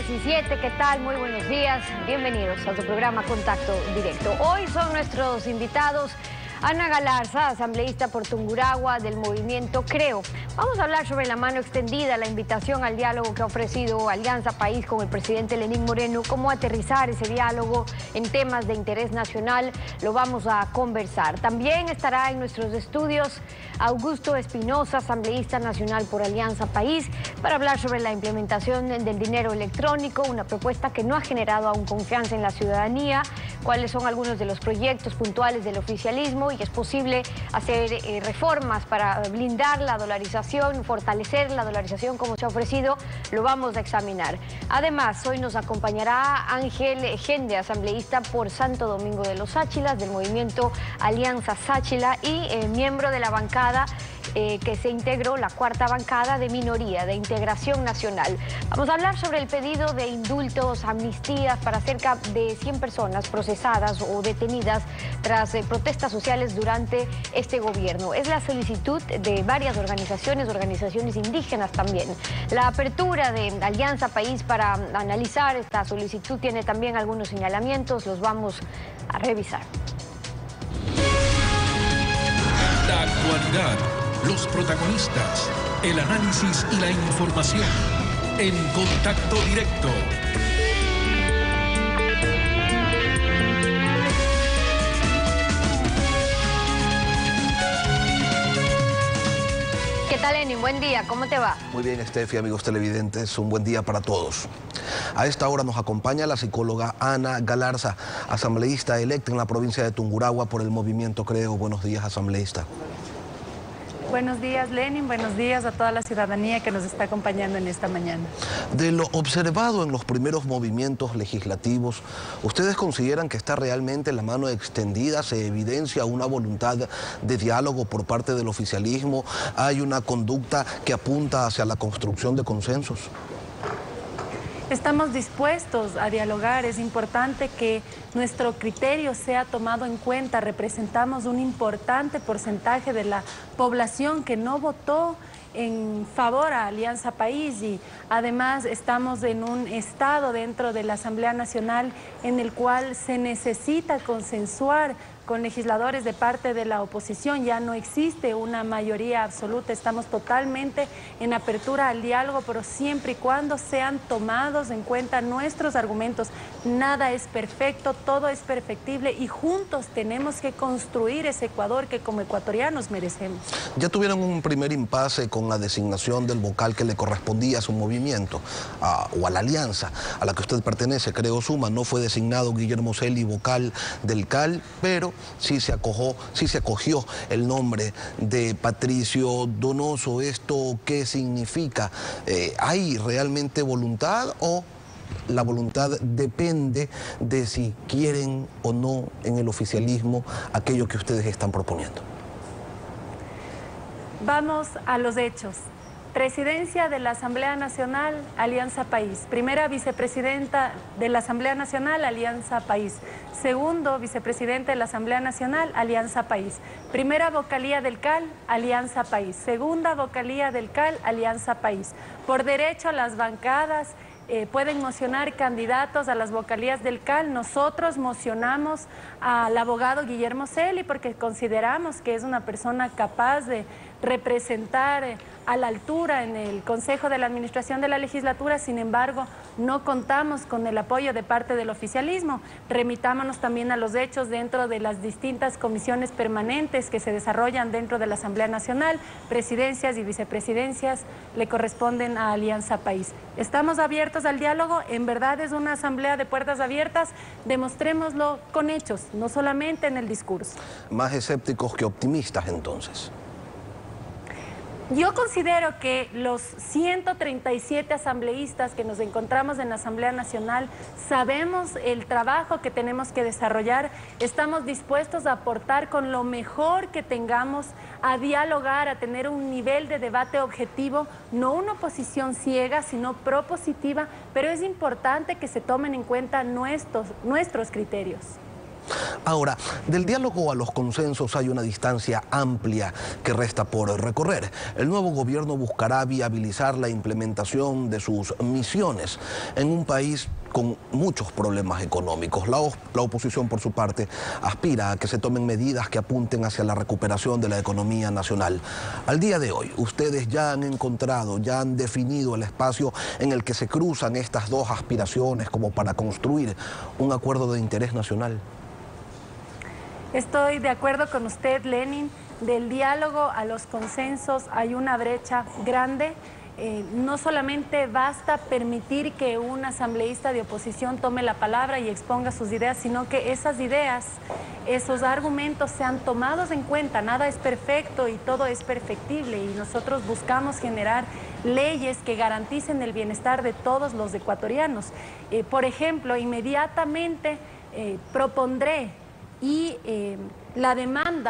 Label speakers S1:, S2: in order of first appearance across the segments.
S1: 17, ¿qué tal? Muy buenos días, bienvenidos a su programa Contacto Directo. Hoy son nuestros invitados Ana Galarza, asambleísta por Tungurahua del movimiento Creo. Vamos a hablar sobre la mano extendida, la invitación al diálogo que ha ofrecido Alianza País con el presidente Lenín Moreno, cómo aterrizar ese diálogo en temas de interés nacional, lo vamos a conversar. También estará en nuestros estudios Augusto Espinosa, asambleísta nacional por Alianza País, para hablar sobre la implementación del dinero electrónico, una propuesta que no ha generado aún confianza en la ciudadanía, cuáles son algunos de los proyectos puntuales del oficialismo y es posible hacer reformas para blindar la dolarización, fortalecer la dolarización como se ha ofrecido, lo vamos a examinar. Además, hoy nos acompañará Ángel Gende, asambleísta por Santo Domingo de los Sáchilas, del movimiento Alianza Sáchila y miembro de la bancada que se integró, la cuarta bancada de minoría, de integración nacional. Vamos a hablar sobre el pedido de indultos, amnistías para cerca de 100 personas procesadas o detenidas tras protestas sociales durante este gobierno. Es la solicitud de varias organizaciones indígenas también. La apertura de Alianza País para analizar esta solicitud tiene también algunos señalamientos, los vamos a revisar.
S2: La actualidad, los protagonistas, el análisis y la información en Contacto Directo.
S1: ¿Qué tal, Lenín? Buen día, ¿cómo te va?
S3: Muy bien, Estefi, amigos televidentes, un buen día para todos. A esta hora nos acompaña la psicóloga Ana Galarza, asambleísta electa en la provincia de Tungurahua por el movimiento Creo. Buenos días, asambleísta.
S4: Buenos días, Lenín. Buenos días a toda la ciudadanía que nos está acompañando en esta mañana.
S3: De lo observado en los primeros movimientos legislativos, ¿ustedes consideran que está realmente la mano extendida? ¿Se evidencia una voluntad de diálogo por parte del oficialismo? ¿Hay una conducta que apunta hacia la construcción de consensos?
S4: Estamos dispuestos a dialogar. Es importante que nuestro criterio sea tomado en cuenta. Representamos un importante porcentaje de la población que no votó en favor a Alianza País y además estamos en un estado dentro de la Asamblea Nacional en el cual se necesita consensuar con legisladores de parte de la oposición. Ya no existe una mayoría absoluta, estamos totalmente en apertura al diálogo, pero siempre y cuando sean tomados en cuenta nuestros argumentos. Nada es perfecto, todo es perfectible y juntos tenemos que construir ese Ecuador que como ecuatorianos merecemos.
S3: Ya tuvieron un primer impasse con la designación del vocal que le correspondía a su movimiento o a la alianza a la que usted pertenece, Creo Suma. No fue designado Guillermo Celi vocal del CAL, pero sí se acogió el nombre de Patricio Donoso. ¿Esto qué significa? ¿Hay realmente voluntad o la voluntad depende de si quieren o no en el oficialismo aquello que ustedes están proponiendo?
S4: Vamos a los hechos. Presidencia de la Asamblea Nacional, Alianza País. Primera vicepresidenta de la Asamblea Nacional, Alianza País. Segundo vicepresidente de la Asamblea Nacional, Alianza País. Primera vocalía del CAL, Alianza País. Segunda vocalía del CAL, Alianza País. Por derecho, las bancadas pueden mocionar candidatos a las vocalías del CAL. Nosotros mocionamos al abogado Guillermo Celi porque consideramos que es una persona capaz de representar a la altura en el Consejo de la Administración de la Legislatura. Sin embargo, no contamos con el apoyo de parte del oficialismo. Remitámonos también a los hechos dentro de las distintas comisiones permanentes que se desarrollan dentro de la Asamblea Nacional. Presidencias y vicepresidencias le corresponden a Alianza País. Estamos abiertos al diálogo. En verdad es una asamblea de puertas abiertas. Demostrémoslo con hechos, no solamente en el discurso.
S3: Más escépticos que optimistas, entonces.
S4: Yo considero que los 137 asambleístas que nos encontramos en la Asamblea Nacional sabemos el trabajo que tenemos que desarrollar, estamos dispuestos a aportar con lo mejor que tengamos, a dialogar, a tener un nivel de debate objetivo, no una oposición ciega, sino propositiva, pero es importante que se tomen en cuenta nuestros criterios.
S3: Ahora, del diálogo a los consensos hay una distancia amplia que resta por recorrer. El nuevo gobierno buscará viabilizar la implementación de sus misiones en un país con muchos problemas económicos. La oposición, por su parte, aspira a que se tomen medidas que apunten hacia la recuperación de la economía nacional. Al día de hoy, ustedes ya han encontrado, ya han definido el espacio en el que se cruzan estas dos aspiraciones como para construir un acuerdo de interés nacional.
S4: Estoy de acuerdo con usted, Lenin. Del diálogo a los consensos hay una brecha grande. No solamente basta permitir que un asambleísta de oposición tome la palabra y exponga sus ideas, sino que esas ideas, esos argumentos sean tomados en cuenta. Nada es perfecto y todo es perfectible, y nosotros buscamos generar leyes que garanticen el bienestar de todos los ecuatorianos. Por ejemplo, inmediatamente propondré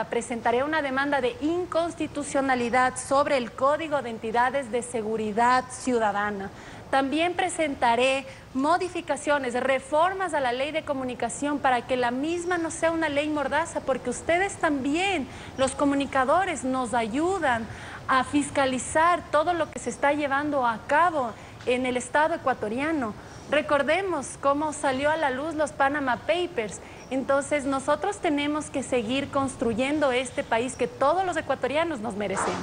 S4: presentaré una demanda de inconstitucionalidad sobre el Código de Entidades de Seguridad Ciudadana. También presentaré modificaciones, reformas a la Ley de Comunicación para que la misma no sea una ley mordaza, porque ustedes también, los comunicadores, nos ayudan a fiscalizar todo lo que se está llevando a cabo en el Estado ecuatoriano. Recordemos cómo salió a la luz los Panama Papers. Entonces nosotros tenemos que seguir construyendo este país que todos los ecuatorianos nos merecemos.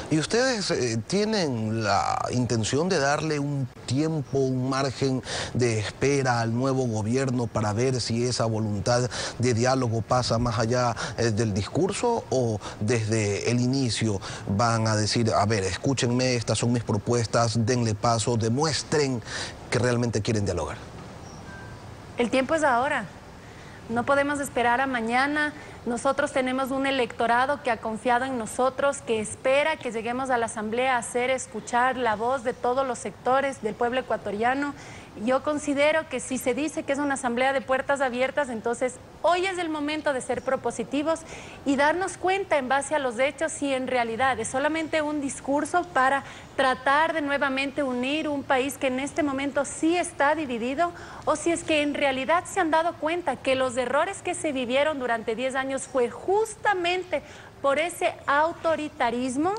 S3: ¿Y ustedes tienen la intención de darle un tiempo, un margen de espera al nuevo gobierno para ver si esa voluntad de diálogo pasa más allá del discurso, o desde el inicio van a decir, a ver, escúchenme, estas son mis propuestas, denle paso, demuestren que realmente quieren dialogar?
S4: El tiempo es ahora. No podemos esperar a mañana. Nosotros tenemos un electorado que ha confiado en nosotros, que espera que lleguemos a la Asamblea a hacer escuchar la voz de todos los sectores del pueblo ecuatoriano. Yo considero que si se dice que es una asamblea de puertas abiertas, entonces hoy es el momento de ser propositivos y darnos cuenta en base a los hechos si en realidad es solamente un discurso para tratar de nuevamente unir un país que en este momento sí está dividido, o si es que en realidad se han dado cuenta que los errores que se vivieron durante 10 años fue justamente por ese autoritarismo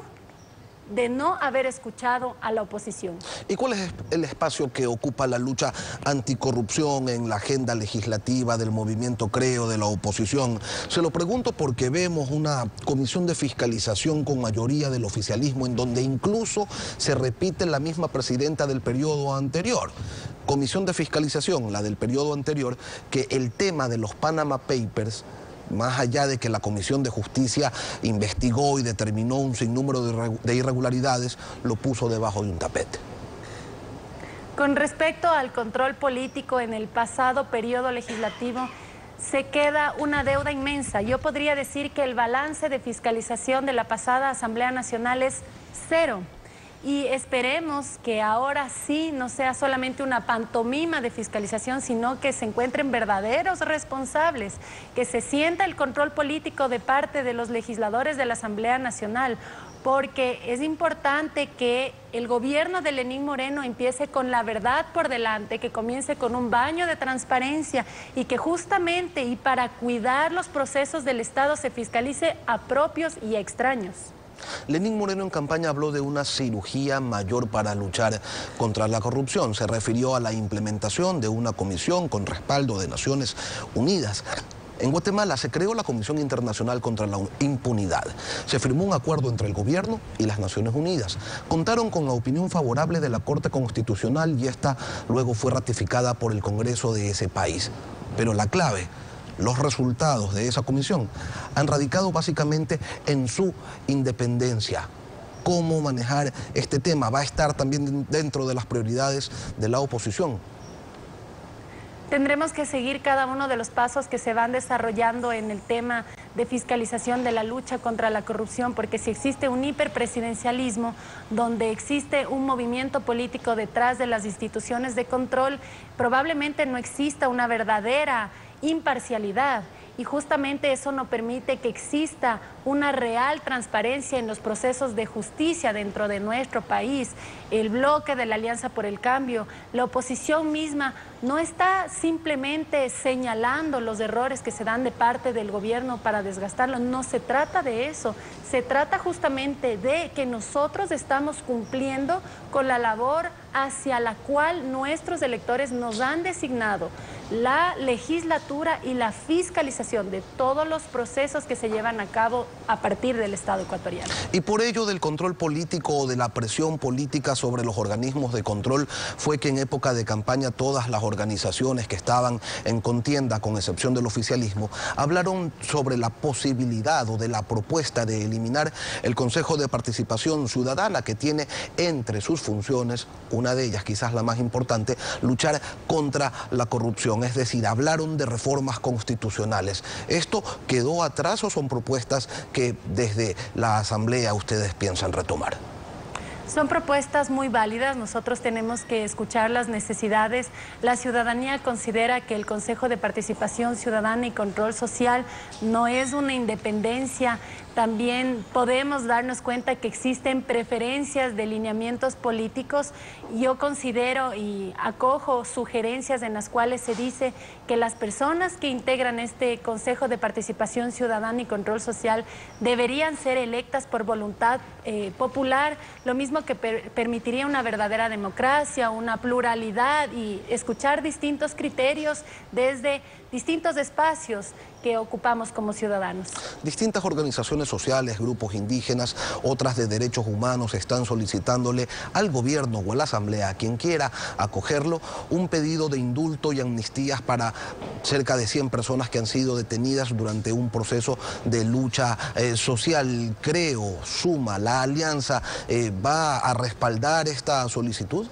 S4: de no haber escuchado a la oposición.
S3: ¿Y cuál es el espacio que ocupa la lucha anticorrupción en la agenda legislativa del movimiento Creo de la oposición? Se lo pregunto porque vemos una comisión de fiscalización con mayoría del oficialismo, en donde incluso se repite la misma presidenta del periodo anterior. Comisión de fiscalización, la del periodo anterior, que el tema de los Panama Papers, más allá de que la Comisión de Justicia investigó y determinó un sinnúmero de irregularidades, lo puso debajo de un tapete.
S4: Con respecto al control político en el pasado periodo legislativo, se queda una deuda inmensa. Yo podría decir que el balance de fiscalización de la pasada Asamblea Nacional es cero. Y esperemos que ahora sí no sea solamente una pantomima de fiscalización, sino que se encuentren verdaderos responsables, que se sienta el control político de parte de los legisladores de la Asamblea Nacional, porque es importante que el gobierno de Lenín Moreno empiece con la verdad por delante, que comience con un baño de transparencia y que justamente y para cuidar los procesos del Estado se fiscalice a propios y a extraños.
S3: Lenín Moreno en campaña habló de una cirugía mayor para luchar contra la corrupción. Se refirió a la implementación de una comisión con respaldo de Naciones Unidas. En Guatemala se creó la Comisión Internacional contra la Impunidad. Se firmó un acuerdo entre el gobierno y las Naciones Unidas. Contaron con la opinión favorable de la Corte Constitucional y esta luego fue ratificada por el Congreso de ese país. Pero la clave, los resultados de esa comisión han radicado básicamente en su independencia. ¿Cómo manejar este tema? Va a estar también dentro de las prioridades de la oposición.
S4: Tendremos que seguir cada uno de los pasos que se van desarrollando en el tema de fiscalización de la lucha contra la corrupción, porque si existe un hiperpresidencialismo donde existe un movimiento político detrás de las instituciones de control, probablemente no exista una verdadera imparcialidad. y justamente eso no permite que exista una real transparencia en los procesos de justicia dentro de nuestro país. El bloque de la Alianza por el Cambio, la oposición misma, no está simplemente señalando los errores que se dan de parte del gobierno para desgastarlo. No se trata de eso. Se trata justamente de que nosotros estamos cumpliendo con la labor hacia la cual nuestros electores nos han designado. La legislatura y la fiscalización de todos los procesos que se llevan a cabo a partir del Estado ecuatoriano.
S3: Y por ello del control político o de la presión política sobre los organismos de control fue que en época de campaña todas las organizaciones que estaban en contienda, con excepción del oficialismo, hablaron sobre la posibilidad o de la propuesta de eliminar el Consejo de Participación Ciudadana, que tiene entre sus funciones, una de ellas, quizás la más importante, luchar contra la corrupción. Es decir, hablaron de reformas constitucionales. ¿Esto quedó atrás o son propuestas que desde la Asamblea ustedes piensan retomar?
S4: Son propuestas muy válidas, nosotros tenemos que escuchar las necesidades. La ciudadanía considera que el Consejo de Participación Ciudadana y Control Social no es una independencia. También podemos darnos cuenta que existen preferencias de lineamientos políticos. Yo considero y acojo sugerencias en las cuales se dice que las personas que integran este Consejo de Participación Ciudadana y Control Social deberían ser electas por voluntad popular, lo mismo que permitiría una verdadera democracia, una pluralidad y escuchar distintos criterios desde distintos espacios que ocupamos como ciudadanos.
S3: Distintas organizaciones sociales, grupos indígenas, otras de derechos humanos están solicitándole al gobierno o a la Asamblea, a quien quiera acogerlo, un pedido de indulto y amnistías para cerca de 100 personas que han sido detenidas durante un proceso de lucha social. Creo, Suma, la Alianza, ¿va a respaldar esta solicitud?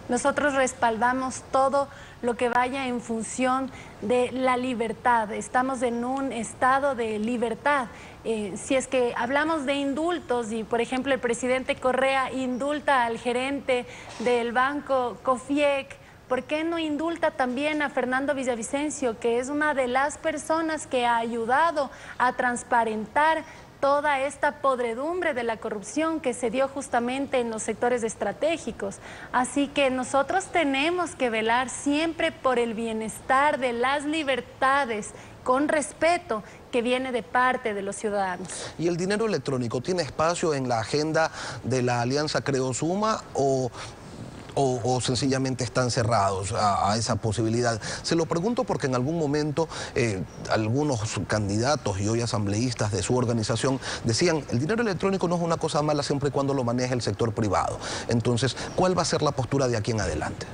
S4: Nosotros respaldamos todo lo que vaya en función de la libertad. Estamos en un estado de libertad. Si es que hablamos de indultos y, por ejemplo, el presidente Correa indulta al gerente del banco COFIEC, ¿por qué no indulta también a Fernando Villavicencio, que es una de las personas que ha ayudado a transparentar toda esta podredumbre de la corrupción que se dio justamente en los sectores estratégicos? Así que nosotros tenemos que velar siempre por el bienestar de las libertades, con respeto que viene de parte de los ciudadanos.
S3: ¿Y el dinero electrónico tiene espacio en la agenda de la Alianza Creo Suma o sencillamente están cerrados a esa posibilidad? Se lo pregunto porque en algún momento algunos candidatos y hoy asambleístas de su organización decían: el dinero electrónico no es una cosa mala siempre y cuando lo maneje el sector privado. Entonces, ¿cuál va a ser la postura de aquí en adelante?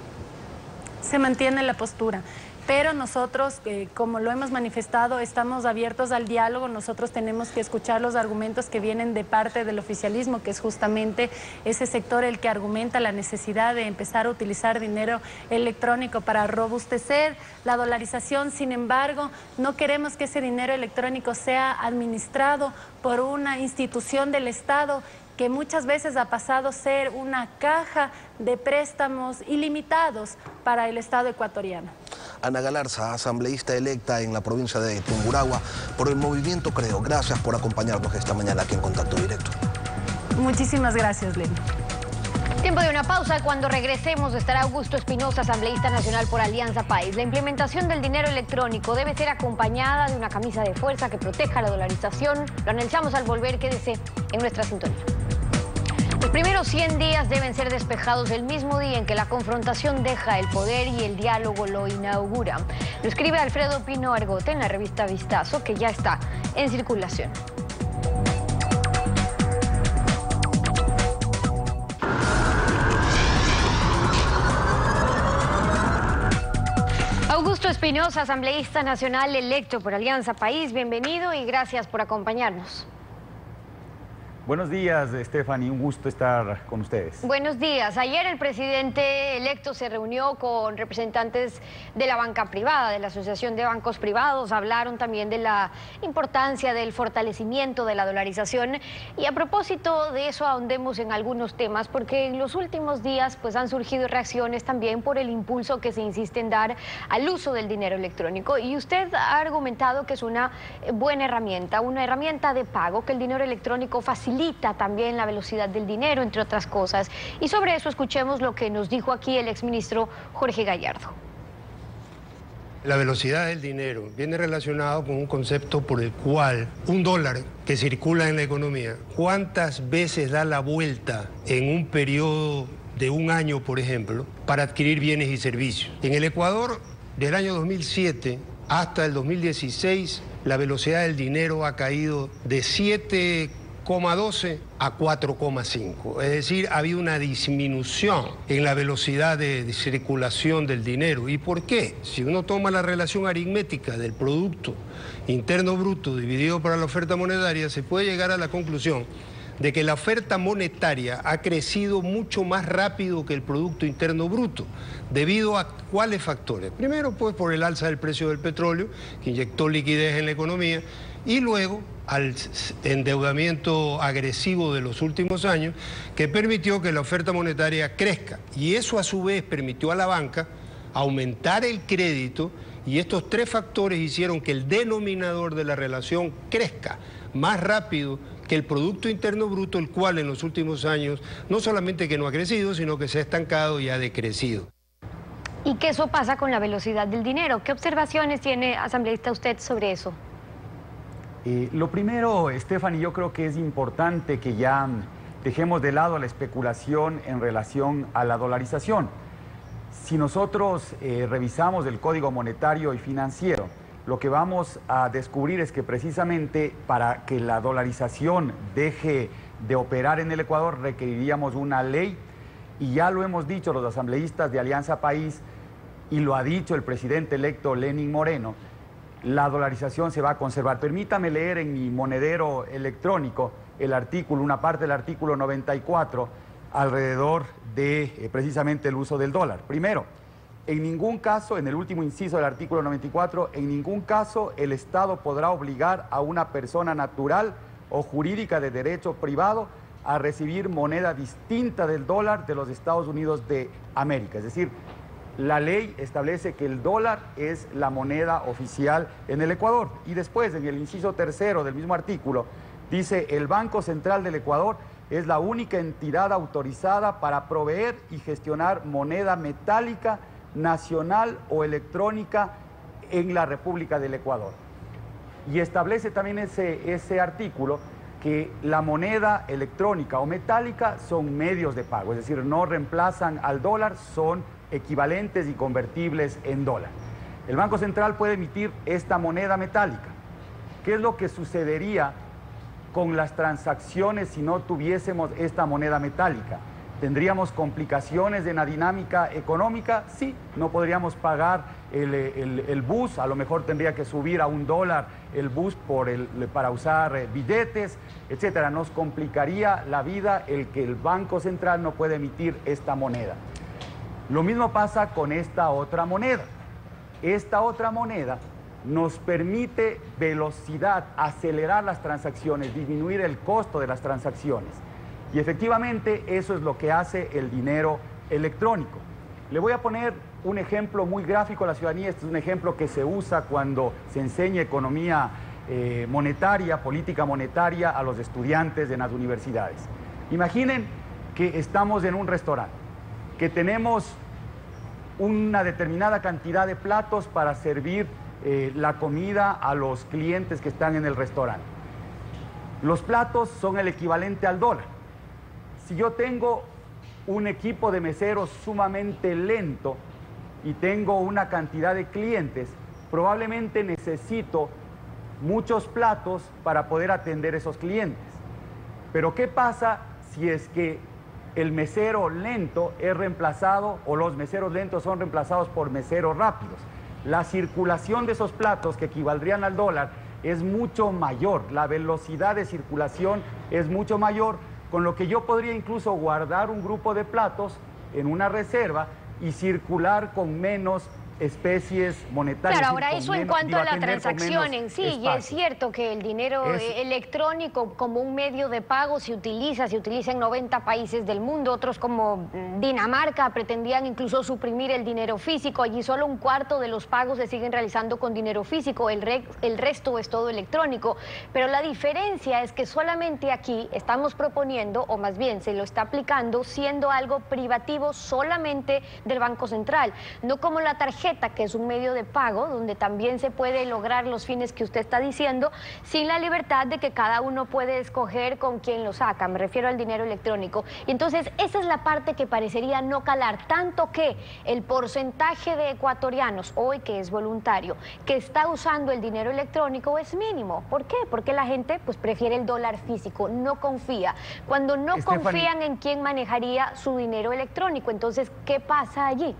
S4: Se mantiene la postura. Pero nosotros, como lo hemos manifestado, estamos abiertos al diálogo. Nosotros tenemos que escuchar los argumentos que vienen de parte del oficialismo, que es justamente ese sector el que argumenta la necesidad de empezar a utilizar dinero electrónico para robustecer la dolarización. Sin embargo, no queremos que ese dinero electrónico sea administrado por una institución del Estado que muchas veces ha pasado a ser una caja de préstamos ilimitados para el Estado ecuatoriano.
S3: Ana Galarza, asambleísta electa en la provincia de Tungurahua por el movimiento Creo. Gracias por acompañarnos esta mañana aquí en Contacto Directo.
S4: Muchísimas gracias, Len.
S1: Tiempo de una pausa. Cuando regresemos estará Augusto Espinosa, asambleísta nacional por Alianza País. La implementación del dinero electrónico debe ser acompañada de una camisa de fuerza que proteja la dolarización. Lo analizamos al volver. Quédese en nuestra sintonía. Los primeros 100 días deben ser despejados el mismo día en que la confrontación deja el poder y el diálogo lo inaugura. Lo escribe Alfredo Pino Argote en la revista Vistazo, que ya está en circulación. Augusto Espinosa, asambleísta nacional electo por Alianza País, bienvenido y gracias por acompañarnos.
S5: Buenos días, Stephanie, un gusto estar con ustedes.
S1: Buenos días. Ayer el presidente electo se reunió con representantes de la banca privada, de la Asociación de Bancos Privados. Hablaron también de la importancia del fortalecimiento de la dolarización. Y a propósito de eso, ahondemos en algunos temas, porque en los últimos días pues, han surgido reacciones también por el impulso que se insiste en dar al uso del dinero electrónico. Y usted ha argumentado que es una buena herramienta de pago, que el dinero electrónico facilita también la velocidad del dinero, entre otras cosas. Y sobre eso escuchemos lo que nos dijo aquí el exministro Jorge Gallardo.
S6: La velocidad del dinero viene relacionado con un concepto por el cual un dólar que circula en la economía, ¿cuántas veces da la vuelta en un periodo de un año, por ejemplo, para adquirir bienes y servicios? En el Ecuador, del año 2007 hasta el 2016, la velocidad del dinero ha caído de 7,12 a 4,5. Es decir, ha habido una disminución en la velocidad de circulación del dinero. ¿Y por qué? Si uno toma la relación aritmética del Producto Interno Bruto dividido por la oferta monetaria, se puede llegar a la conclusión de que la oferta monetaria ha crecido mucho más rápido que el Producto Interno Bruto. ¿Debido a cuáles factores? Primero, pues, por el alza del precio del petróleo, que inyectó liquidez en la economía, y luego al endeudamiento agresivo de los últimos años, que permitió que la oferta monetaria crezca. Y eso, a su vez, permitió a la banca aumentar el crédito, y estos tres factores hicieron que el denominador de la relación crezca más rápido que el Producto Interno Bruto, el cual en los últimos años no solamente que no ha crecido, sino que se ha estancado y ha decrecido.
S1: ¿Y qué eso pasa con la velocidad del dinero? ¿Qué observaciones tiene, asambleísta, usted sobre eso?
S5: Lo primero, Stephanie, yo creo que es importante que ya dejemos de lado la especulación en relación a la dolarización. Si nosotros revisamos el Código Monetario y Financiero, lo que vamos a descubrir es que precisamente para que la dolarización deje de operar en el Ecuador requeriríamos una ley, y ya lo hemos dicho los asambleístas de Alianza País, y lo ha dicho el presidente electo Lenín Moreno, la dolarización se va a conservar. Permítame leer en mi monedero electrónico el artículo, una parte del artículo 94, alrededor de precisamente el uso del dólar. Primero, en ningún caso, en el último inciso del artículo 94, en ningún caso el Estado podrá obligar a una persona natural o jurídica de derecho privado a recibir moneda distinta del dólar de los Estados Unidos de América. Es decir, la ley establece que el dólar es la moneda oficial en el Ecuador. Y después, en el inciso tercero del mismo artículo, dice: el Banco Central del Ecuador es la única entidad autorizada para proveer y gestionar moneda metálica, nacional o electrónica en la República del Ecuador. Y establece también ese artículo que la moneda electrónica o metálica son medios de pago, es decir, no reemplazan al dólar, son equivalentes y convertibles en dólar. El Banco Central puede emitir esta moneda metálica. ¿Qué es lo que sucedería con las transacciones si no tuviésemos esta moneda metálica? ¿Tendríamos complicaciones en la dinámica económica? Sí, no podríamos pagar el bus, a lo mejor tendría que subir a $1 el bus para usar billetes, etcétera. Nos complicaría la vida el que el Banco Central no puede emitir esta moneda. Lo mismo pasa con esta otra moneda. Esta otra moneda nos permite velocidad, acelerar las transacciones, disminuir el costo de las transacciones. Y efectivamente eso es lo que hace el dinero electrónico. Le voy a poner un ejemplo muy gráfico a la ciudadanía. Este es un ejemplo que se usa cuando se enseña economía monetaria, política monetaria a los estudiantes en las universidades. Imaginen que estamos en un restaurante, que tenemos una determinada cantidad de platos para servir la comida a los clientes que están en el restaurante. Los platos son el equivalente al dólar. Si yo tengo un equipo de meseros sumamente lento y tengo una cantidad de clientes, probablemente necesito muchos platos para poder atender esos clientes. Pero ¿qué pasa si es que el mesero lento es reemplazado, o los meseros lentos son reemplazados por meseros rápidos? La circulación de esos platos que equivaldrían al dólar es mucho mayor, la velocidad de circulación es mucho mayor, con lo que yo podría incluso guardar un grupo de platos en una reserva y circular con menos especies monetarias.
S1: Claro, ahora eso en cuanto a la transacción en sí, y es cierto que el dinero electrónico como un medio de pago se utiliza en 90 países del mundo, otros como Dinamarca pretendían incluso suprimir el dinero físico, allí solo un cuarto de los pagos se siguen realizando con dinero físico, el resto es todo electrónico, pero la diferencia es que solamente aquí estamos proponiendo, o más bien se lo está aplicando, siendo algo privativo solamente del Banco Central, no como la tarjeta, que es un medio de pago donde también se puede lograr los fines que usted está diciendo, sin la libertad de que cada uno puede escoger con quién lo saca, me refiero al dinero electrónico. Y entonces esa es la parte que parecería no calar, tanto que el porcentaje de ecuatorianos hoy que es voluntario, que está usando el dinero electrónico es mínimo. ¿Por qué? Porque la gente pues prefiere el dólar físico, no confía. Cuando no confían en quién manejaría su dinero electrónico, entonces ¿qué pasa allí?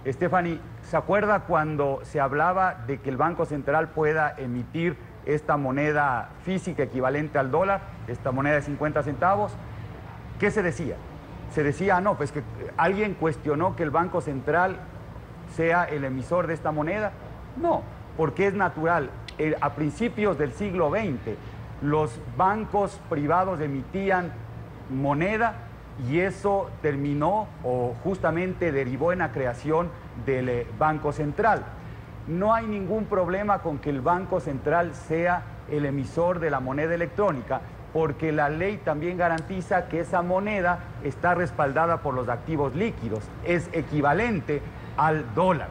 S5: Stephanie, ¿se acuerda cuando se hablaba de que el Banco Central pueda emitir esta moneda física equivalente al dólar, esta moneda de 50 centavos? ¿Qué se decía? Se decía, no, pues que alguien cuestionó que el Banco Central sea el emisor de esta moneda. No, porque es natural. A principios del siglo XX, los bancos privados emitían moneda y eso terminó o justamente derivó en la creación del Banco Central. No hay ningún problema con que el Banco Central sea el emisor de la moneda electrónica, porque la ley también garantiza que esa moneda está respaldada por los activos líquidos, es equivalente al dólar.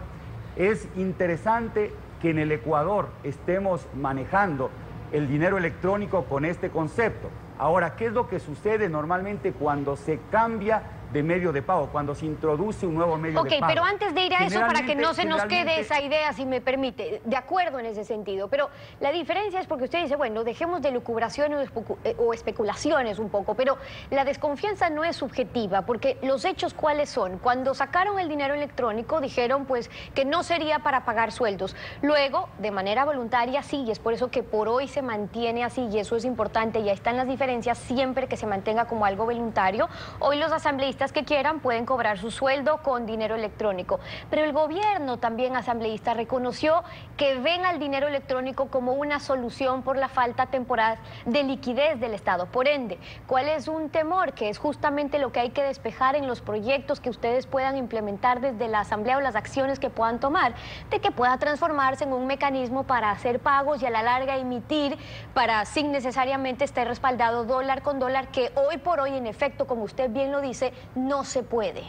S5: Es interesante que en el Ecuador estemos manejando el dinero electrónico con este concepto. Ahora, ¿qué es lo que sucede normalmente cuando se cambia de medio de pago, cuando se introduce un nuevo medio de pago?
S1: Ok, pero antes de ir a eso, para que no se nos quede esa idea, si me permite, de acuerdo en ese sentido, pero la diferencia es porque usted dice, bueno, dejemos de lucubraciones o especulaciones un poco, pero la desconfianza no es subjetiva, porque los hechos ¿cuáles son? Cuando sacaron el dinero electrónico dijeron pues que no sería para pagar sueldos, luego de manera voluntaria sí, y es por eso que por hoy se mantiene así, y eso es importante, y ahí están las diferencias, siempre que se mantenga como algo voluntario. Hoy los asambleístas que quieran pueden cobrar su sueldo con dinero electrónico, pero el gobierno también asambleísta reconoció que ven al dinero electrónico como una solución por la falta temporal de liquidez del Estado. Por ende, ¿cuál es un temor? Que es justamente lo que hay que despejar en los proyectos que ustedes puedan implementar desde la asamblea o las acciones que puedan tomar, de que pueda transformarse en un mecanismo para hacer pagos y a la larga emitir para sin necesariamente estar respaldado dólar con dólar, que hoy por hoy en efecto, como usted bien lo dice, no se puede.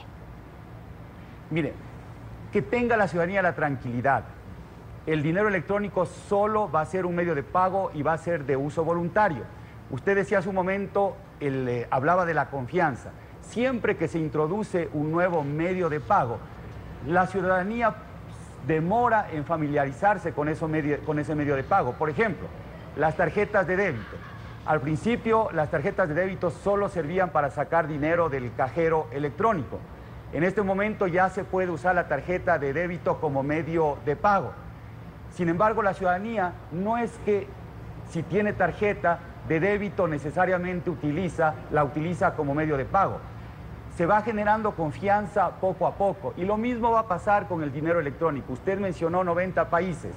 S5: Mire, que tenga la ciudadanía la tranquilidad. El dinero electrónico solo va a ser un medio de pago y va a ser de uso voluntario. Usted decía hace un momento, hablaba de la confianza. Siempre que se introduce un nuevo medio de pago, la ciudadanía demora en familiarizarse con ese medio de pago. Por ejemplo, las tarjetas de débito. Al principio, las tarjetas de débito solo servían para sacar dinero del cajero electrónico. En este momento ya se puede usar la tarjeta de débito como medio de pago. Sin embargo, la ciudadanía no es que si tiene tarjeta de débito necesariamente la utiliza como medio de pago. Se va generando confianza poco a poco. Y lo mismo va a pasar con el dinero electrónico. Usted mencionó 90 países.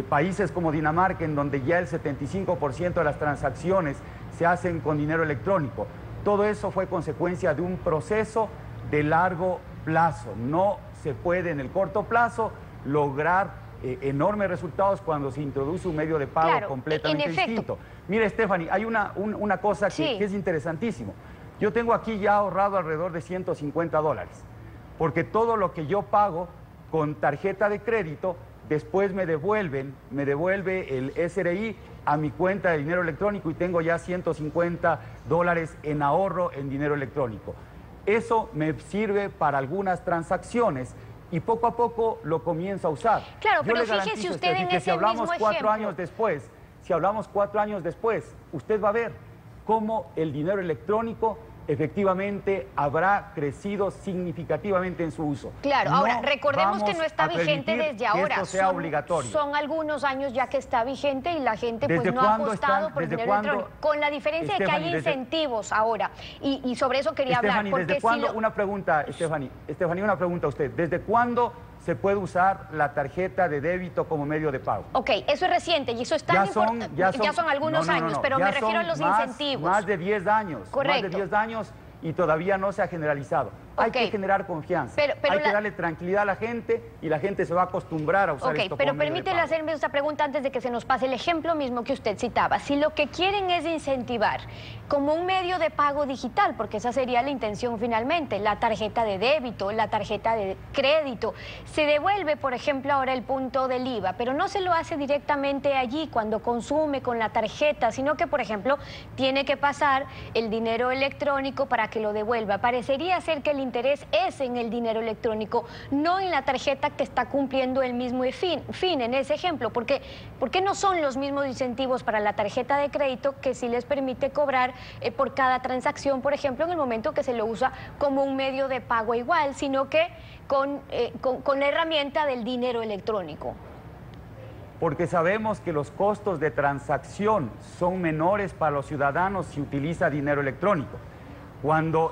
S5: Países como Dinamarca, en donde ya el 75% de las transacciones se hacen con dinero electrónico. Todo eso fue consecuencia de un proceso de largo plazo. No se puede en el corto plazo lograr enormes resultados cuando se introduce un medio de pago completamente distinto. Mire, Stephanie, hay una cosa que es interesantísimo. Yo tengo aquí ya ahorrado alrededor de $150, porque todo lo que yo pago con tarjeta de crédito, después me devuelve el SRI a mi cuenta de dinero electrónico y tengo ya $150 en ahorro en dinero electrónico. Eso me sirve para algunas transacciones y poco a poco lo comienzo a usar.
S1: Claro, pero fíjese usted en ese mismo ejemplo.
S5: Si hablamos 4 años después, usted va a ver cómo el dinero electrónico efectivamente habrá crecido significativamente en su uso.
S1: Claro,
S5: No
S1: ahora recordemos que no está
S5: vamos a
S1: vigente
S5: permitir
S1: desde ahora.
S5: que esto sea obligatorio.
S1: Son algunos años ya que está vigente y la gente pues
S5: ¿Desde
S1: no ha
S5: cuándo
S1: apostado
S5: están-
S1: por el
S5: desde
S1: dinero
S5: cuándo,
S1: electrónico. Con la diferencia de que hay
S5: Stephanie,
S1: incentivos ahora. Y sobre eso quería hablar.
S5: Stephanie,
S1: Porque
S5: ¿desde
S1: si
S5: cuándo?
S1: lo-
S5: Una pregunta, Stephanie, una pregunta a usted. ¿Desde cuándo se puede usar la tarjeta de débito como medio de pago?
S1: Ok, eso es reciente y eso es tan importante. Ya son algunos años, pero
S5: ya
S1: me refiero a
S5: son
S1: los
S5: más-
S1: incentivos.
S5: Más de 10 años.
S1: Correcto.
S5: Más de 10 años y todavía no se ha generalizado. Hay
S1: Ok.
S5: que generar confianza.
S1: Pero
S5: hay que darle tranquilidad a la gente y la gente se va a acostumbrar a usar
S1: Ok,
S5: esto
S1: pero
S5: como medio de
S1: permítele
S5: pago.
S1: hacerme esta pregunta antes de que se nos pase el ejemplo mismo que usted citaba. Si lo que quieren es incentivar como un medio de pago digital, porque esa sería la intención finalmente, la tarjeta de débito, la tarjeta de crédito, se devuelve, por ejemplo, ahora el punto del IVA, pero no se lo hace directamente allí cuando consume con la tarjeta, sino que, por ejemplo, tiene que pasar el dinero electrónico para que lo devuelva. Parecería ser que el interés es en el dinero electrónico, no en la tarjeta que está cumpliendo el mismo fin en ese ejemplo. ¿Por qué no son los mismos incentivos para la tarjeta de crédito que sí les permite cobrar por cada transacción, por ejemplo, en el momento que se lo usa como un medio de pago igual, sino que con la herramienta del dinero electrónico?
S5: Porque sabemos que los costos de transacción son menores para los ciudadanos si utiliza dinero electrónico.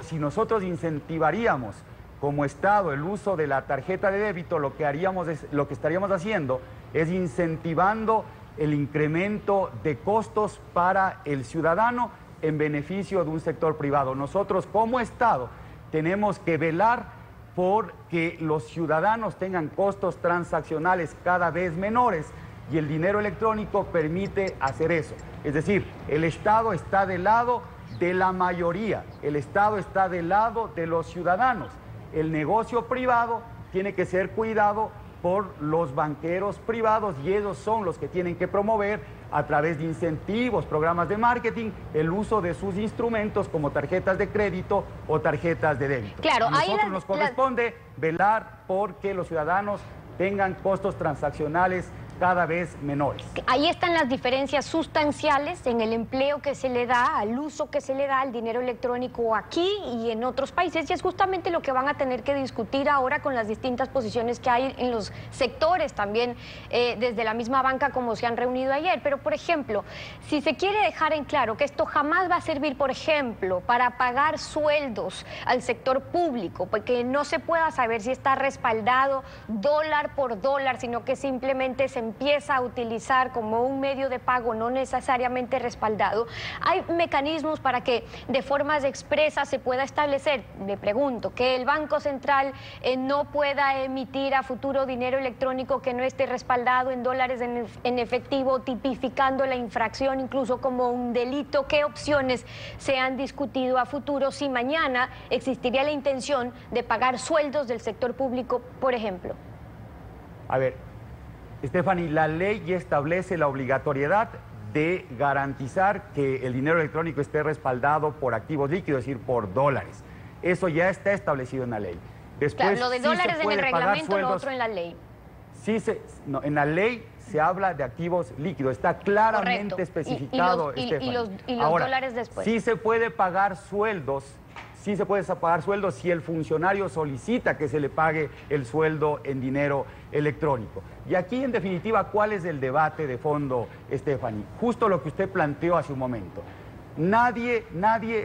S5: Si nosotros incentivaríamos como Estado el uso de la tarjeta de débito, lo que estaríamos haciendo es incentivando el incremento de costos para el ciudadano en beneficio de un sector privado. Nosotros como Estado tenemos que velar por que los ciudadanos tengan costos transaccionales cada vez menores y el dinero electrónico permite hacer eso. Es decir, el Estado está del lado de la mayoría, el Estado está del lado de los ciudadanos. El negocio privado tiene que ser cuidado por los banqueros privados y ellos son los que tienen que promover a través de incentivos, programas de marketing, el uso de sus instrumentos como tarjetas de crédito o tarjetas de débito.
S1: Claro,
S5: a nosotros nos corresponde velar por que los ciudadanos tengan costos transaccionales cada vez menores.
S1: Ahí están las diferencias sustanciales en el empleo que se le da, al uso que se le da al dinero electrónico aquí y en otros países, y es justamente lo que van a tener que discutir ahora con las distintas posiciones que hay en los sectores también, desde la misma banca como se han reunido ayer. Pero, por ejemplo, si se quiere dejar en claro que esto jamás va a servir, por ejemplo, para pagar sueldos al sector público, porque no se pueda saber si está respaldado dólar por dólar, sino que simplemente se empieza a utilizar como un medio de pago no necesariamente respaldado, hay mecanismos para que de formas expresas se pueda establecer, le pregunto, que el Banco Central no pueda emitir a futuro dinero electrónico que no esté respaldado en dólares en efectivo, tipificando la infracción incluso como un delito. ¿Qué opciones se han discutido a futuro si mañana existiría la intención de pagar sueldos del sector público, por ejemplo?
S5: A ver, Stephanie, la ley ya establece la obligatoriedad de garantizar que el dinero electrónico esté respaldado por activos líquidos, es decir, por dólares. Eso ya está establecido en la ley. Después,
S1: claro, lo de
S5: sí
S1: dólares
S5: se
S1: en
S5: puede
S1: el
S5: pagar
S1: reglamento,
S5: sueldos,
S1: lo otro en la ley.
S5: No, en la ley se habla de activos líquidos, está claramente
S1: Correcto.
S5: especificado,
S1: y
S5: Stephanie.
S1: los
S5: Ahora,
S1: dólares después.
S5: Sí se puede pagar sueldos. Sí se puede pagar sueldos si el funcionario solicita que se le pague el sueldo en dinero electrónico. Y aquí, en definitiva, ¿cuál es el debate de fondo, Stephanie? Justo lo que usted planteó hace un momento. Nadie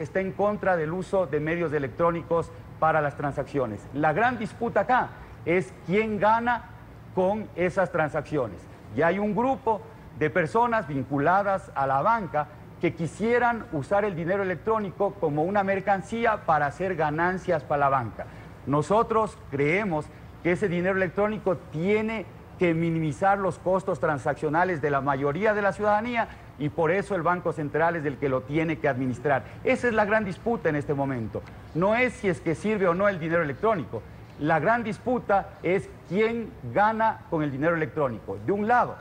S5: está en contra del uso de medios electrónicos para las transacciones. La gran disputa acá es quién gana con esas transacciones. Y hay un grupo de personas vinculadas a la banca que quisieran usar el dinero electrónico como una mercancía para hacer ganancias para la banca. Nosotros creemos que ese dinero electrónico tiene que minimizar los costos transaccionales de la mayoría de la ciudadanía y por eso el Banco Central es el que lo tiene que administrar. Esa es la gran disputa en este momento. No es si es que sirve o no el dinero electrónico. La gran disputa es quién gana con el dinero electrónico. De un lado,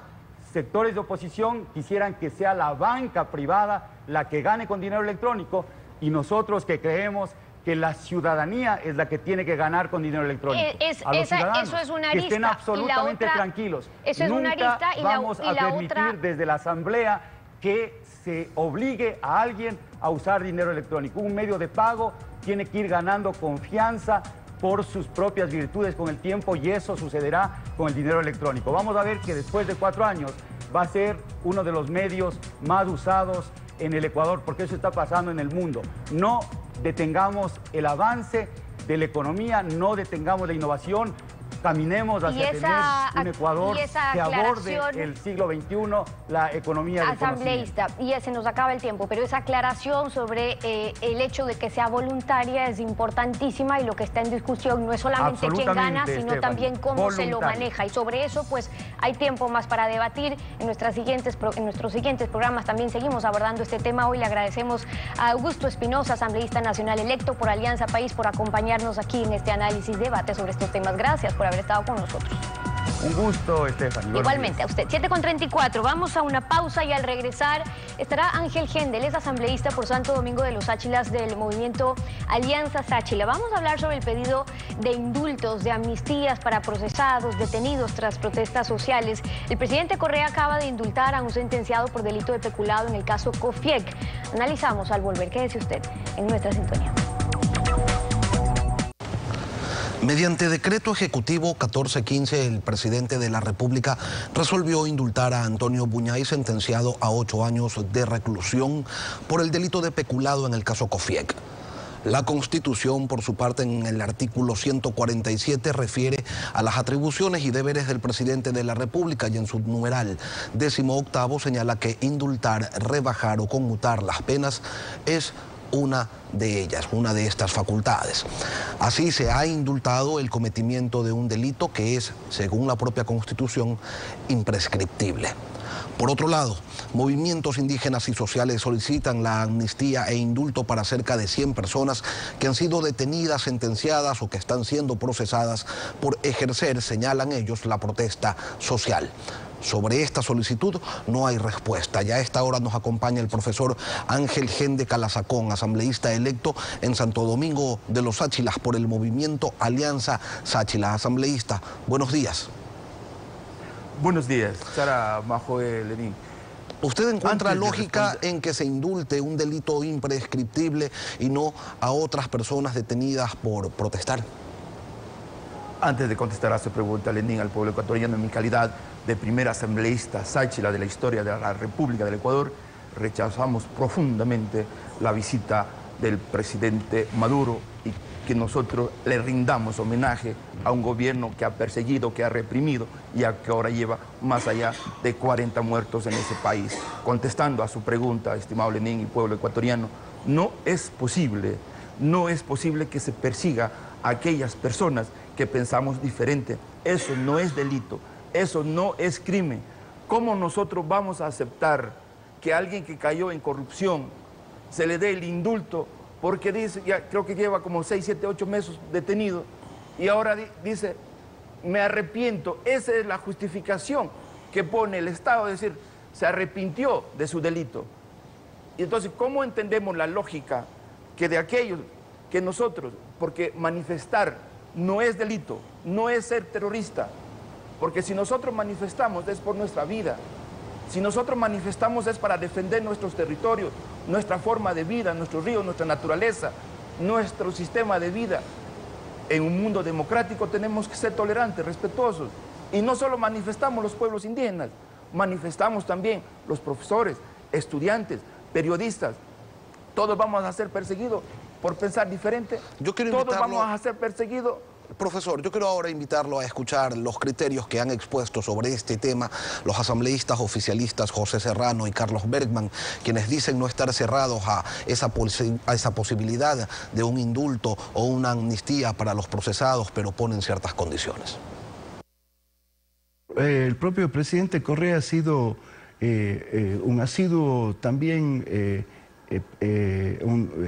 S5: sectores de oposición quisieran que sea la banca privada la que gane con dinero electrónico y nosotros que creemos que la ciudadanía es la que tiene que ganar con dinero electrónico.
S1: Eso es una arista.
S5: Que estén absolutamente tranquilos.
S1: Eso es una arista
S5: vamos a permitir desde la Asamblea que se obligue a alguien a usar dinero electrónico. Un medio de pago tiene que ir ganando confianza por sus propias virtudes con el tiempo, y eso sucederá con el dinero electrónico. Vamos a ver que después de 4 años va a ser uno de los medios más usados en el Ecuador, porque eso está pasando en el mundo. No detengamos el avance de la economía, no detengamos la innovación, caminemos hacia tener un Ecuador que aborde el siglo XXI, la economía del
S1: asambleísta, y se nos acaba el tiempo, pero esa aclaración sobre el hecho de que sea voluntaria es importantísima, y lo que está en discusión no es solamente quién gana, sino también cómo se lo maneja, y sobre eso pues hay tiempo más para debatir. En nuestros siguientes programas también seguimos abordando este tema. Hoy le agradecemos a Augusto Espinosa, asambleísta nacional electo por Alianza País, por acompañarnos aquí en este análisis, debate sobre estos temas. Gracias por haber estado con nosotros.
S5: Un gusto, Estefany.
S1: Igualmente a usted. 7:34. Vamos a una pausa y al regresar estará Ángel Gendel, es asambleísta por Santo Domingo de los Sáchilas del movimiento Alianza Sáchila. Vamos a hablar sobre el pedido de indultos, de amnistías para procesados, detenidos tras protestas sociales. El presidente Correa acaba de indultar a un sentenciado por delito de peculado en el caso COFIEC. Analizamos al volver. Quédese usted en nuestra sintonía.
S3: Mediante decreto ejecutivo 1415, el presidente de la República resolvió indultar a Antonio Buñay, sentenciado a 8 años de reclusión por el delito de peculado en el caso COFIEC. La Constitución, por su parte, en el artículo 147, refiere a las atribuciones y deberes del presidente de la República, y en su numeral 18º señala que indultar, rebajar o conmutar las penas es una de ellas, una de estas facultades. Así se ha indultado el cometimiento de un delito que es, según la propia Constitución, imprescriptible. Por otro lado, movimientos indígenas y sociales solicitan la amnistía e indulto para cerca de 100 personas que han sido detenidas, sentenciadas o que están siendo procesadas por ejercer, señalan ellos, la protesta social. Sobre esta solicitud no hay respuesta. Ya a esta hora nos acompaña el profesor Ángel Gendel Calazacón, asambleísta electo en Santo Domingo de los Sáchilas por el movimiento Alianza Sáchila. Asambleísta, buenos días.
S7: Buenos días, Sara Majoe Lenín.
S3: ¿Usted encuentra lógica en que se indulte un delito imprescriptible y no a otras personas detenidas por protestar?
S7: Antes de contestar a su pregunta, Lenín, al pueblo ecuatoriano, en mi calidad de primer asambleísta sáchila de la historia de la República del Ecuador, rechazamos profundamente la visita del presidente Maduro y que nosotros le rindamos homenaje a un gobierno que ha perseguido, que ha reprimido y que ahora lleva más allá de 40 muertos en ese país. Contestando a su pregunta, estimado Lenín y pueblo ecuatoriano, no es posible que se persiga a aquellas personas que pensamos diferente. Eso no es delito, eso no es crimen. ¿Cómo nosotros vamos a aceptar que a alguien que cayó en corrupción se le dé el indulto porque dice, ya creo que lleva como 6, 7, 8 meses detenido y ahora dice, me arrepiento? Esa es la justificación que pone el Estado, es decir, se arrepintió de su delito. Y entonces, ¿cómo entendemos la lógica que de aquellos que nosotros, porque manifestar no es delito, no es ser terrorista, porque si nosotros manifestamos es por nuestra vida, si nosotros manifestamos es para defender nuestros territorios, nuestra forma de vida, nuestros ríos, nuestra naturaleza, nuestro sistema de vida? En un mundo democrático tenemos que ser tolerantes, respetuosos, y no solo manifestamos los pueblos indígenas, manifestamos también los profesores, estudiantes, periodistas. Todos vamos a ser perseguidos por pensar diferente. Todos vamos a ser perseguidos.
S3: Profesor, yo quiero ahora invitarlo a escuchar los criterios que han expuesto sobre este tema los asambleístas oficialistas José Serrano y Carlos Bergman, quienes dicen no estar cerrados a esa posibilidad de un indulto o una amnistía para los procesados, pero ponen ciertas condiciones.
S8: El propio presidente Correa ha sido un asiduo también...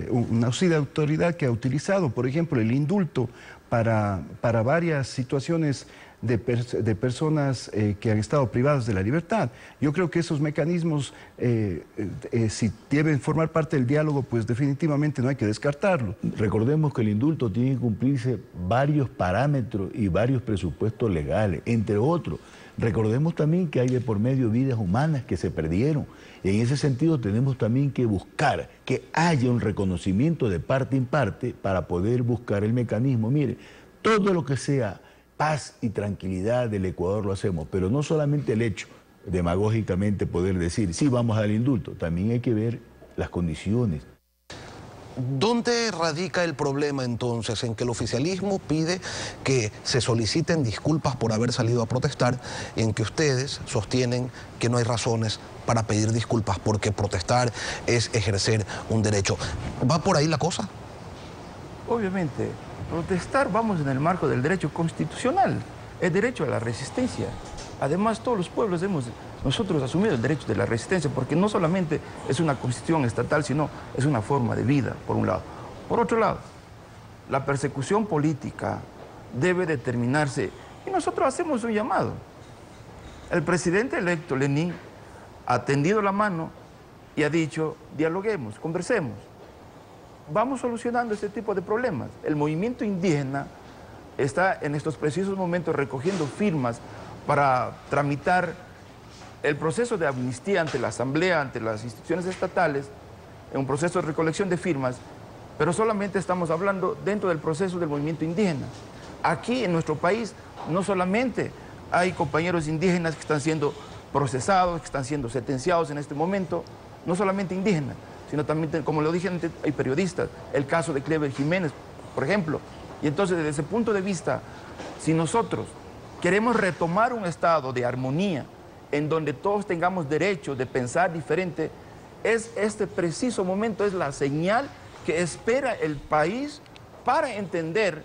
S8: una asidua autoridad que ha utilizado, por ejemplo, el indulto para varias situaciones de personas que han estado privadas de la libertad. Yo creo que esos mecanismos, si deben formar parte del diálogo, pues definitivamente no hay que descartarlo.
S9: Recordemos que el indulto tiene que cumplirse varios parámetros y varios presupuestos legales, entre otros. Recordemos también que hay de por medio vidas humanas que se perdieron. Y en ese sentido tenemos también que buscar que haya un reconocimiento de parte en parte para poder buscar el mecanismo. Mire, todo lo que sea paz y tranquilidad del Ecuador lo hacemos, pero no solamente el hecho, demagógicamente poder decir, sí, vamos al indulto, también hay que ver las condiciones.
S3: ¿Dónde radica el problema entonces? En que el oficialismo pide que se soliciten disculpas por haber salido a protestar, en que ustedes sostienen que no hay razones para pedir disculpas porque protestar es ejercer un derecho. ¿Va por ahí la cosa?
S7: Obviamente, protestar vamos en el marco del derecho constitucional, el derecho a la resistencia. Además, todos los pueblos hemos nosotros asumido el derecho de la resistencia, porque no solamente es una constitución estatal, sino es una forma de vida, por un lado. Por otro lado, la persecución política debe determinarse, y nosotros hacemos un llamado. El presidente electo, Lenín, ha tendido la mano y ha dicho, dialoguemos, conversemos. Vamos solucionando este tipo de problemas. El movimiento indígena está en estos precisos momentos recogiendo firmas para tramitar el proceso de amnistía ante la Asamblea, ante las instituciones estatales, en un proceso de recolección de firmas, pero solamente estamos hablando dentro del proceso del movimiento indígena. Aquí en nuestro país no solamente hay compañeros indígenas que están siendo procesados, que están siendo sentenciados en este momento, no solamente indígenas, sino también, como lo dije antes, hay periodistas, el caso de Clever Jiménez, por ejemplo. Y entonces, desde ese punto de vista, si nosotros queremos retomar un estado de armonía, en donde todos tengamos derecho de pensar diferente, es este preciso momento, es la señal que espera el país para entender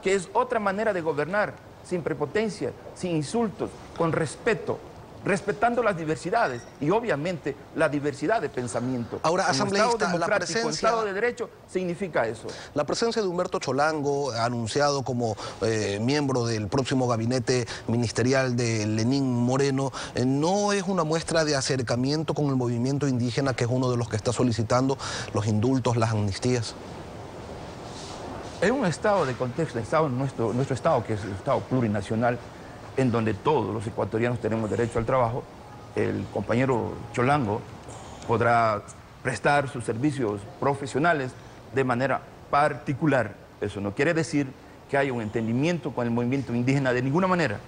S7: que es otra manera de gobernar, sin prepotencia, sin insultos, con respeto, respetando las diversidades y obviamente la diversidad de pensamiento.
S3: Ahora, asambleísta,
S7: la presencia... Estado de Derecho significa eso.
S3: La presencia de Humberto Cholango, anunciado como miembro del próximo gabinete ministerial de Lenín Moreno, ¿no es una muestra de acercamiento con el movimiento indígena, que es uno de los que está solicitando los indultos, las amnistías?
S7: En un estado de contexto, nuestro estado, que es el estado plurinacional, en donde todos los ecuatorianos tenemos derecho al trabajo, el compañero Cholango podrá prestar sus servicios profesionales de manera particular. Eso no quiere decir que haya un entendimiento con el movimiento indígena de ninguna manera.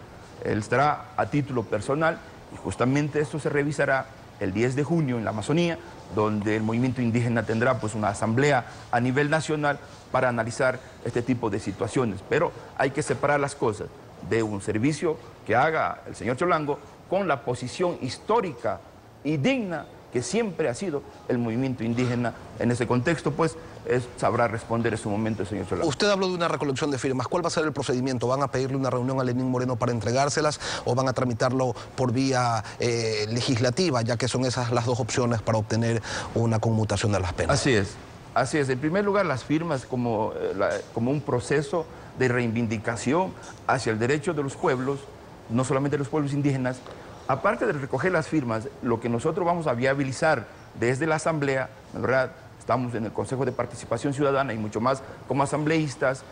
S7: Él estará a título personal y justamente esto se revisará el 10 de junio en la Amazonía, donde el movimiento indígena tendrá pues una asamblea a nivel nacional para analizar este tipo de situaciones. Pero hay que separar las cosas de un servicio que haga el señor Cholango con la posición histórica y digna que siempre ha sido el movimiento indígena. En ese contexto, pues, sabrá responder en su momento el señor Cholango.
S3: Usted habló de una recolección de firmas. ¿Cuál va a ser el procedimiento? ¿Van a pedirle una reunión a Lenín Moreno para entregárselas o van a tramitarlo por vía legislativa, ya que son esas las dos opciones para obtener una conmutación de las penas?
S7: Así es. Así es. En primer lugar, las firmas como un proceso de reivindicación hacia el derecho de los pueblos, no solamente de los pueblos indígenas. Aparte de recoger las firmas, lo que nosotros vamos a viabilizar desde la Asamblea, en verdad, estamos en el Consejo de Participación Ciudadana y mucho más como asambleístas,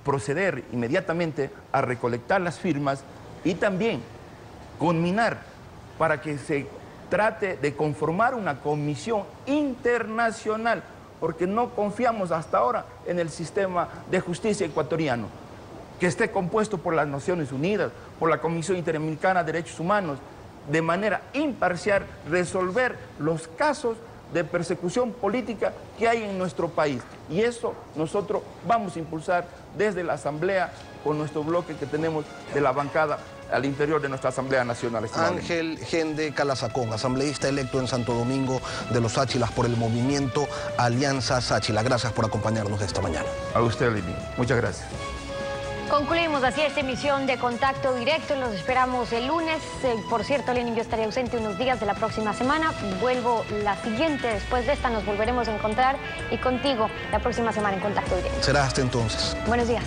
S7: proceder inmediatamente a recolectar las firmas y también conminar para que se trate de conformar una comisión internacional, porque no confiamos hasta ahora en el sistema de justicia ecuatoriano, que esté compuesto por las Naciones Unidas, por la Comisión Interamericana de Derechos Humanos, de manera imparcial resolver los casos de persecución política que hay en nuestro país. Y eso nosotros vamos a impulsar desde la Asamblea con nuestro bloque que tenemos de la bancada al interior de nuestra Asamblea Nacional.
S3: Ángel Gende Calazacón, asambleísta electo en Santo Domingo de los Sáchilas por el movimiento Alianza Sáchila. Gracias por acompañarnos esta mañana.
S7: A usted, Lenín. Muchas gracias.
S1: Concluimos así esta emisión de Contacto Directo. Los esperamos el lunes. Por cierto, Lenín, yo estaré ausente unos días de la próxima semana. Vuelvo la siguiente. Después de esta nos volveremos a encontrar y contigo la próxima semana en Contacto Directo.
S3: Será hasta entonces.
S1: Buenos días.